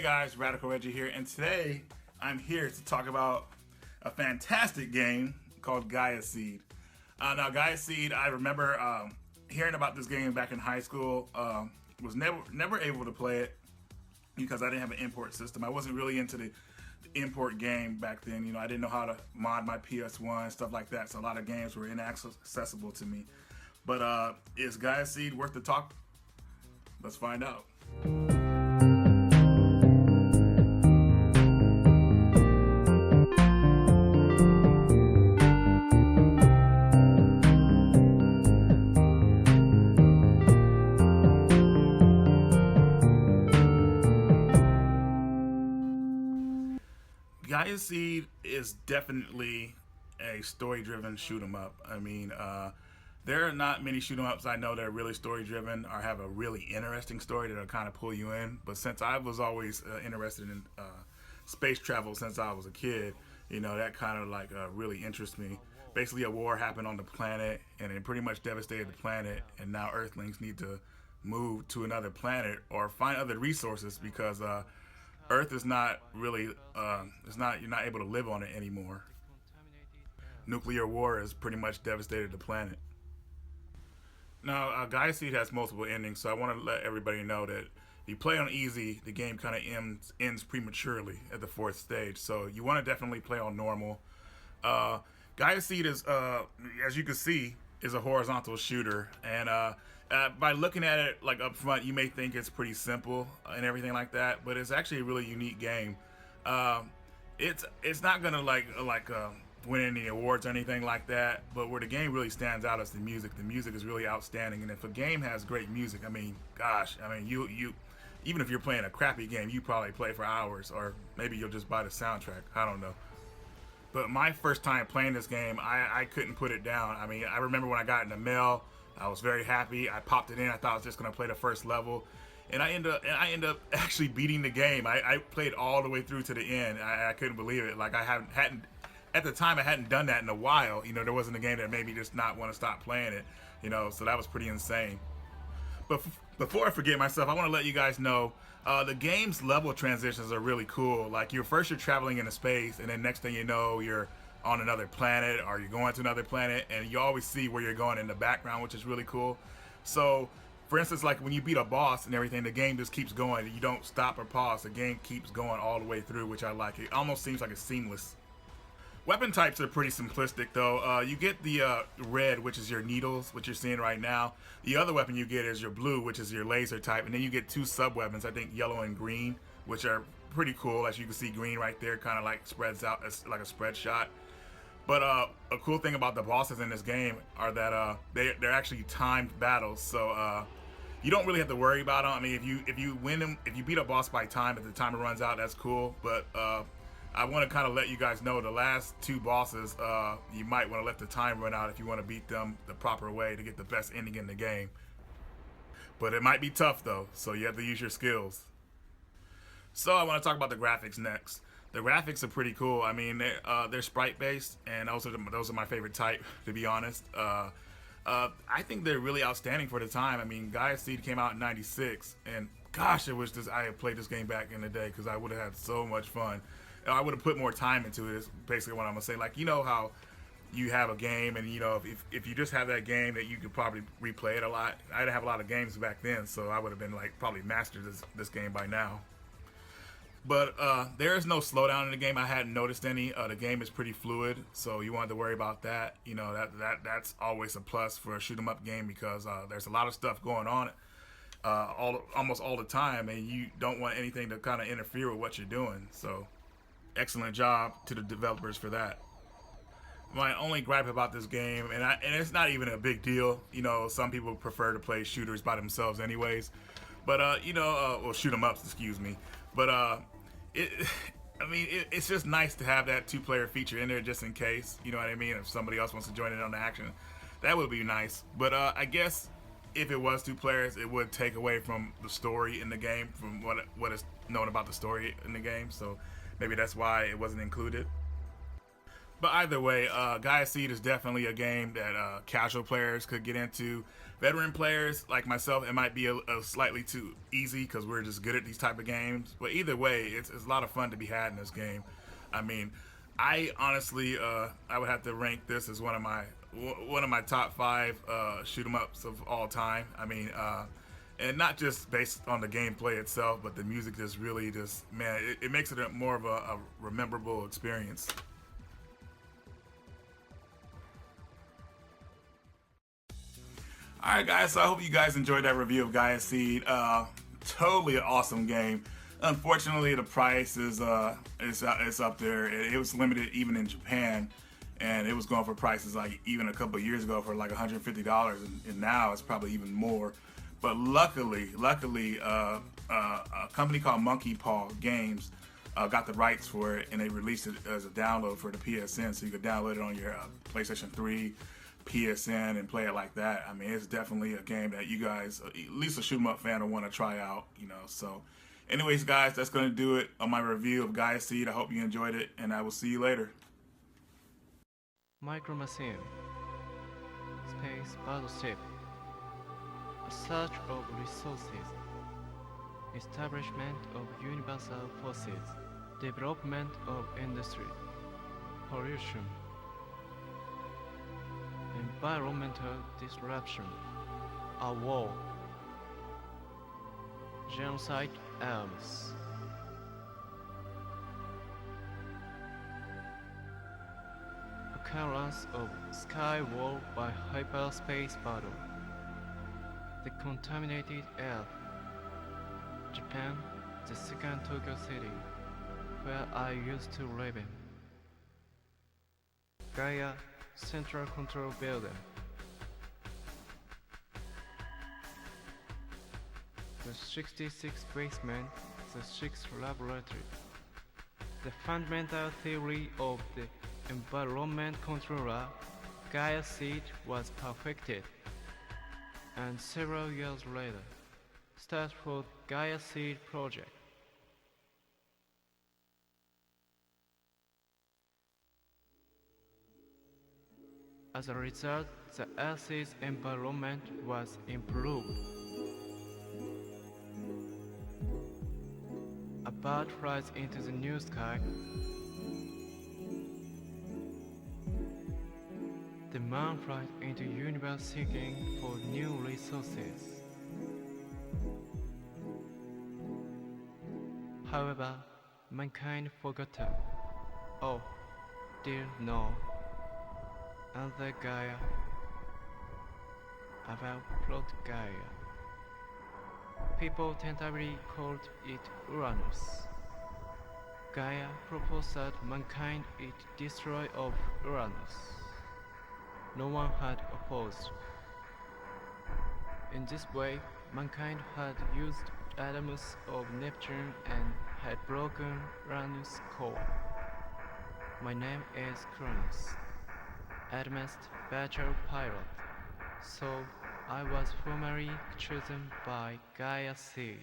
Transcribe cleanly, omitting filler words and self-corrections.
guys, Radical Reggie here, and today I'm here to talk about a fantastic game called Gaia Seed. Now, Gaia Seed, I remember hearing about this game back in high school. Was never able to play it because I didn't have an import system. I wasn't really into the import game back then. You know, I didn't know how to mod my PS1 stuff like that, so a lot of games were inaccessible to me. But is Gaia Seed worth the talk? Let's find out. Gaia Seed is definitely a story-driven shoot-'em-up. I mean, there are not many shoot-'em-ups I know that are really story-driven or have a really interesting story that'll kind of pull you in. But since I was always interested in space travel since I was a kid, you know, that kind of like really interests me. Basically, a war happened on the planet, and it pretty much devastated the planet, and now Earthlings need to move to another planet or find other resources because Earth is not really, you're not able to live on it anymore. Nuclear war has pretty much devastated the planet. Now, Gaia Seed has multiple endings, so I want to let everybody know that if you play on easy, the game kind of ends prematurely at the 4th stage, so you want to definitely play on normal. Gaia Seed is, as you can see, is a horizontal shooter, and by looking at it like up front, you may think it's pretty simple and everything like that, but it's actually a really unique game. It's not gonna win any awards or anything like that, but where the game really stands out is the music. The music is really outstanding, and if a game has great music, I mean, gosh, I mean, you even if you're playing a crappy game, you probably play for hours, or maybe you'll just buy the soundtrack. I don't know. But my first time playing this game, I couldn't put it down. I mean, I remember when I got in the mail, I was very happy. I popped it in. I thought I was just gonna play the first level, and I end up actually beating the game. I played all the way through to the end. I couldn't believe it. Like I hadn't at the time, I hadn't done that in a while. You know, there wasn't a game that made me just not want to stop playing it. You know, so that was pretty insane. But before I forget myself, I want to let you guys know the game's level transitions are really cool. Like you're traveling into space, and then next thing you know, you're on another planet, or you're going to another planet, and you always see where you're going in the background, which is really cool. So, for instance, like when you beat a boss and everything, the game just keeps going. You don't stop or pause. The game keeps going all the way through, which I like. It almost seems like it's seamless. Weapon types are pretty simplistic, though. You get the red, which is your needles, which you're seeing right now. The other weapon you get is your blue, which is your laser type, and then you get 2 sub-weapons, I think yellow and green, which are pretty cool. As you can see, green right there kind of like spreads out as like a spread shot. But a cool thing about the bosses in this game are that they're actually timed battles, so you don't really have to worry about them. I mean, if you win them, if you beat a boss by time, if the timer runs out, that's cool. But I want to kind of let you guys know the last 2 bosses, you might want to let the time run out if you want to beat them the proper way to get the best ending in the game. But it might be tough though, so you have to use your skills. So I want to talk about the graphics next. The graphics are pretty cool. I mean, they're sprite based, and those are my favorite type, to be honest. I think they're really outstanding for the time. I mean, Gaia Seed came out in '96, and gosh, I wish I had played this game back in the day because I would have had so much fun. I would have put more time into it, is basically what I'm gonna say. Like, you know how you have a game, and you know, if you just have that game that you could probably replay it a lot. I didn't have a lot of games back then, so I would have been like probably mastered this game by now. But there is no slowdown in the game. I hadn't noticed any. The game is pretty fluid, so you want to worry about that. You know, that's always a plus for a shoot 'em up game because there's a lot of stuff going on almost all the time, and you don't want anything to kind of interfere with what you're doing. So, excellent job to the developers for that. My only gripe about this game, and it's not even a big deal. You know, some people prefer to play shooters by themselves, anyways. But you know, or shoot 'em ups, excuse me. But it's just nice to have that 2-player feature in there just in case. You know what I mean? If somebody else wants to join in on the action, that would be nice. But I guess if it was 2 players, it would take away from the story in the game, from what is known about the story in the game. So maybe that's why it wasn't included. But either way, Gaia Seed is definitely a game that casual players could get into. Veteran players like myself, it might be a slightly too easy because we're just good at these type of games. But either way, it's a lot of fun to be had in this game. I mean, I honestly, I would have to rank this as one of my top five shoot 'em ups of all time. I mean, and not just based on the gameplay itself, but the music just really just man, it makes it more of a rememberable experience. All right, guys. So I hope you guys enjoyed that review of Gaia Seed. Totally an awesome game. Unfortunately, the price is up there. It was limited even in Japan, and it was going for prices like even a couple of years ago for like $150, and now it's probably even more. But luckily, a company called Monkey Paw Games got the rights for it, and they released it as a download for the PSN, so you could download it on your PlayStation 3, PSN, and play it like that. I mean, it's definitely a game that you guys, at least a shoot 'em up fan, will want to try out. So, anyways, guys, that's going to do it on my review of Gaia Seed. I hope you enjoyed it, and I will see you later. Micro Machine Space Battleship. A search of resources, establishment of universal forces, development of industry, pollution, environmental disruption, a war, genocide arms. Occurrence of sky war by hyperspace battle. The contaminated air. Japan, the second Tokyo city, where I used to live in. Gaia Central Control Building. The 66th basement, the 6th laboratory. The fundamental theory of the environment controller, Gaia Seed, was perfected. And several years later, start for Gaia Seed project. As a result, the Earth's environment was improved. A bird flies into the new sky. The man flies into universe seeking for new resources. However, mankind forgotten. Oh, dear no. Another Gaia. About plot Gaia. People tentatively called it Uranus. Gaia proposed that mankind it destroy of Uranus. No one had opposed. In this way, mankind had used atoms of Neptune and had broken Uranus' core. My name is Cronus, advanced battle pilot, so I was formally chosen by Gaia Seed.